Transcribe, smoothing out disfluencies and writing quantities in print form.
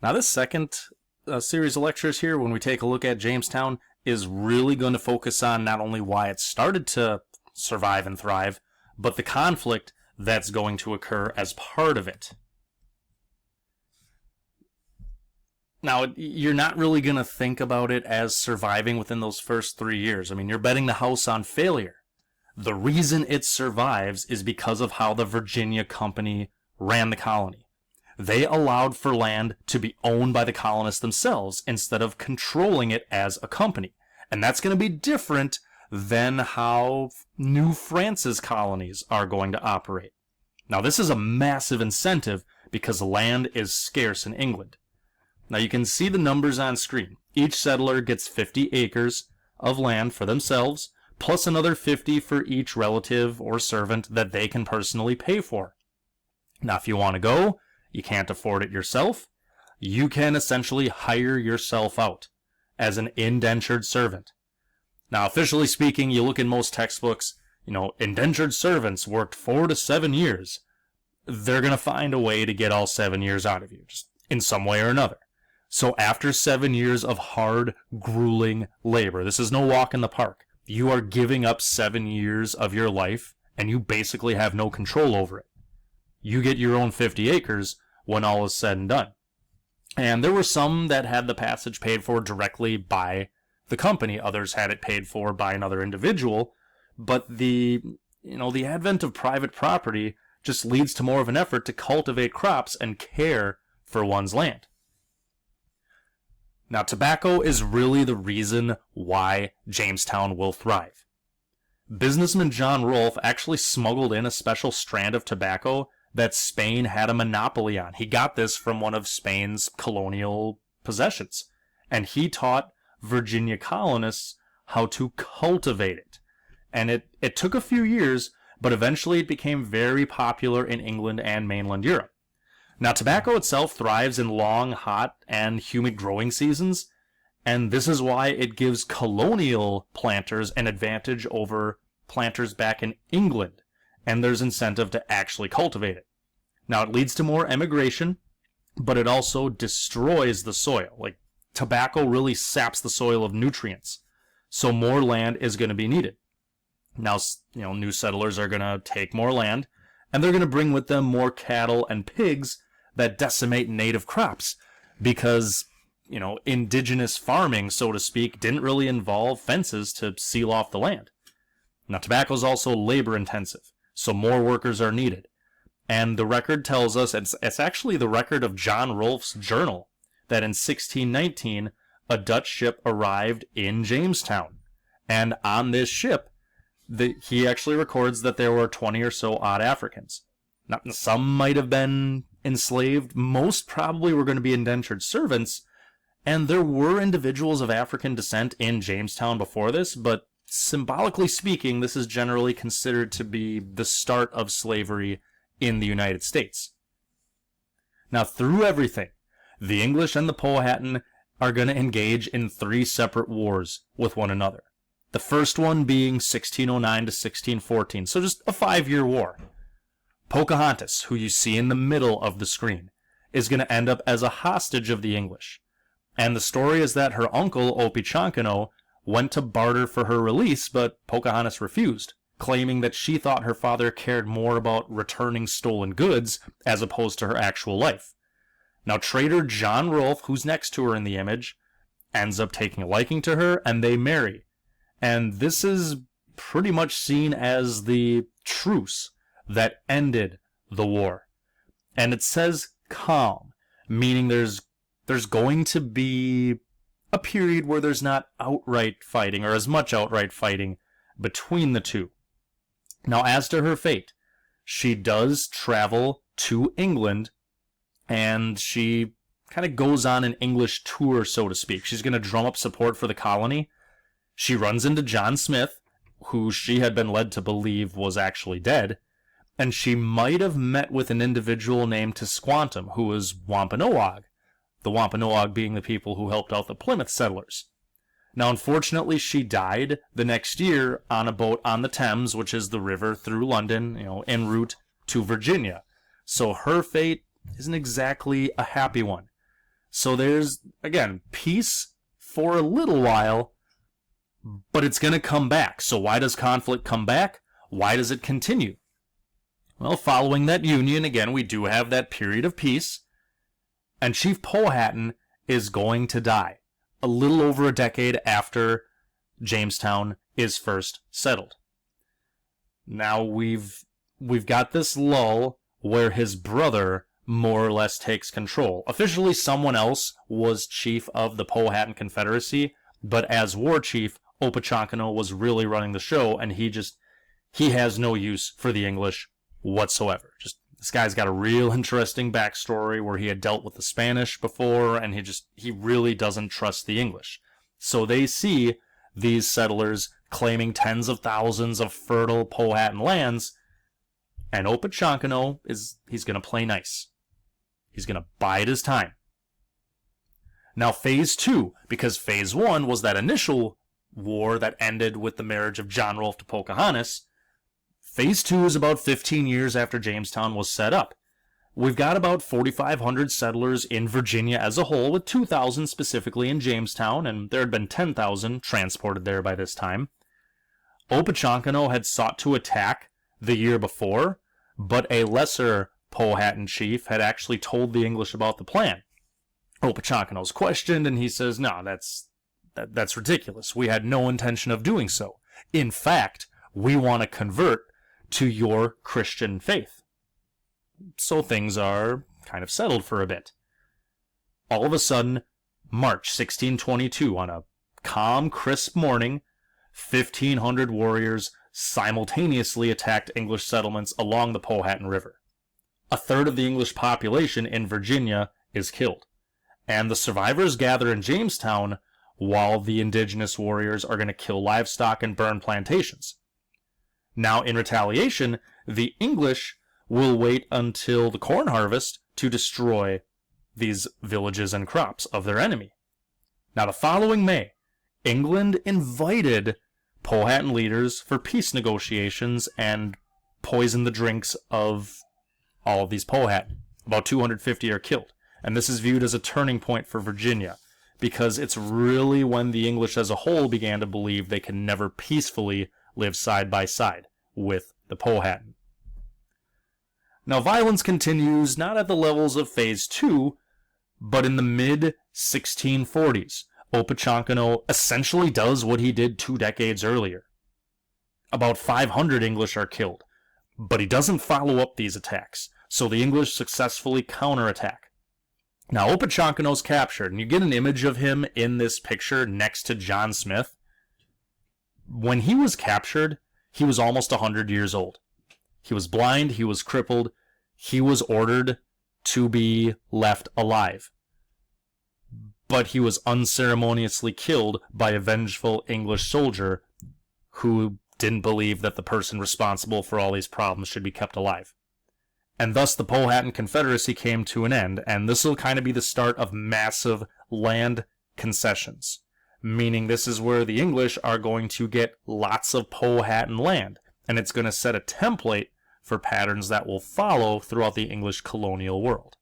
Now, this second series of lectures here, when we take a look at Jamestown, is really going to focus on not only why it started to survive and thrive, but the conflict that's going to occur as part of it. Now, you're not really going to think about it as surviving within those first 3 years. I mean, you're betting the house on failure. The reason it survives is because of how the Virginia Company ran the colony. They allowed for land to be owned by the colonists themselves instead of controlling it as a company. And that's going to be different than how New France's colonies are going to operate. Now, this is a massive incentive because land is scarce in England. Now, you can see the numbers on screen. Each settler gets 50 acres of land for themselves, plus another 50 for each relative or servant that they can personally pay for. Now, if you want to go, you can't afford it yourself, you can essentially hire yourself out as an indentured servant. Now, officially speaking, you look in most textbooks, indentured servants worked 4 to 7 years. They're going to find a way to get all 7 years out of you, just in some way or another. So after 7 years of hard, grueling labor, this is no walk in the park. You are giving up 7 years of your life, and you basically have no control over it. You get your own 50 acres when all is said and done. And there were some that had the passage paid for directly by the company. Others had it paid for by another individual. But the advent of private property just leads to more of an effort to cultivate crops and care for one's land. Now, tobacco is really the reason why Jamestown will thrive. Businessman John Rolfe actually smuggled in a special strand of tobacco that Spain had a monopoly on. He got this from one of Spain's colonial possessions, and he taught Virginia colonists how to cultivate it. And it took a few years, but eventually it became very popular in England and mainland Europe. Now, tobacco itself thrives in long, hot, and humid growing seasons, and this is why it gives colonial planters an advantage over planters back in England, and there's incentive to actually cultivate it. Now, it leads to more emigration, but it also destroys the soil. Like, tobacco really saps the soil of nutrients, so more land is going to be needed. Now, new settlers are going to take more land, and they're going to bring with them more cattle and pigs that decimate native crops because, indigenous farming, so to speak, didn't really involve fences to seal off the land. Now, tobacco is also labor intensive, so more workers are needed. And the record tells us, it's actually the record of John Rolfe's journal, that in 1619, a Dutch ship arrived in Jamestown. And on this ship, he actually records that there were 20 or so odd Africans. Now, some might have been enslaved. Most probably were going to be indentured servants. And there were individuals of African descent in Jamestown before this, but symbolically speaking, this is generally considered to be the start of slavery in the United States. Now, through everything, the English and the Powhatan are going to engage in 3 separate wars with one another. The first one being 1609 to 1614, so just a 5-year war. Pocahontas, who you see in the middle of the screen, is going to end up as a hostage of the English. And the story is that her uncle, Opechancanough, went to barter for her release, but Pocahontas refused, claiming that she thought her father cared more about returning stolen goods as opposed to her actual life. Now, trader John Rolfe, who's next to her in the image, ends up taking a liking to her, and they marry. And this is pretty much seen as the truce that ended the war. And it says calm, meaning there's going to be a period where there's not outright fighting, or as much outright fighting, between the two. Now, as to her fate, she does travel to England, and she kind of goes on an English tour, so to speak. She's going to drum up support for the colony. She runs into John Smith, who she had been led to believe was actually dead, and she might have met with an individual named Tisquantum, who was Wampanoag, the Wampanoag being the people who helped out the Plymouth settlers. Now, unfortunately, she died the next year on a boat on the Thames, which is the river through London, en route to Virginia. So her fate isn't exactly a happy one. So there's, again, peace for a little while, but it's going to come back. So why does conflict come back? Why does it continue? Well, following that union, again, we do have that period of peace, and Chief Powhatan is going to die a little over a decade after Jamestown is first settled. Now we've got this lull where his brother more or less takes control. Officially, someone else was chief of the Powhatan Confederacy, but as war chief, Opechancanough was really running the show, and he has no use for the English whatsoever. Just this guy's got a real interesting backstory where he had dealt with the Spanish before, and he really doesn't trust the English. So they see these settlers claiming tens of thousands of fertile Powhatan lands, and Opechancanough he's going to play nice. He's going to bide his time. Now phase 2, because phase 1 was that initial war that ended with the marriage of John Rolfe to Pocahontas, phase 2 is about 15 years after Jamestown was set up. We've got about 4,500 settlers in Virginia as a whole, with 2,000 specifically in Jamestown, and there had been 10,000 transported there by this time. Opechancanough had sought to attack the year before, but a lesser Powhatan chief had actually told the English about the plan. Opechancanough's questioned, and he says, no, that's ridiculous. We had no intention of doing so. In fact, we want to convert to your Christian faith. So things are kind of settled for a bit. All of a sudden, March 1622, on a calm, crisp morning, 1,500 warriors simultaneously attacked English settlements along the Powhatan River. A third of the English population in Virginia is killed, and the survivors gather in Jamestown while the indigenous warriors are going to kill livestock and burn plantations. Now, in retaliation, the English will wait until the corn harvest to destroy these villages and crops of their enemy. Now, the following May, England invited Powhatan leaders for peace negotiations and poisoned the drinks of all of these Powhatan. About 250 are killed. And this is viewed as a turning point for Virginia, because it's really when the English as a whole began to believe they can never peacefully live side by side with the Powhatan. Now, violence continues not at the levels of phase 2, but in the mid-1640s, Opechancanough essentially does what he did 2 decades earlier. About 500 English are killed, but he doesn't follow up these attacks, so the English successfully counterattack. Now, Opechancanough captured, and you get an image of him in this picture next to John Smith. When he was captured, he was almost 100 years old. He was blind, he was crippled, he was ordered to be left alive. But he was unceremoniously killed by a vengeful English soldier who didn't believe that the person responsible for all these problems should be kept alive. And thus the Powhatan Confederacy came to an end, and this will kind of be the start of massive land concessions. Meaning this is where the English are going to get lots of Powhatan land, and it's going to set a template for patterns that will follow throughout the English colonial world.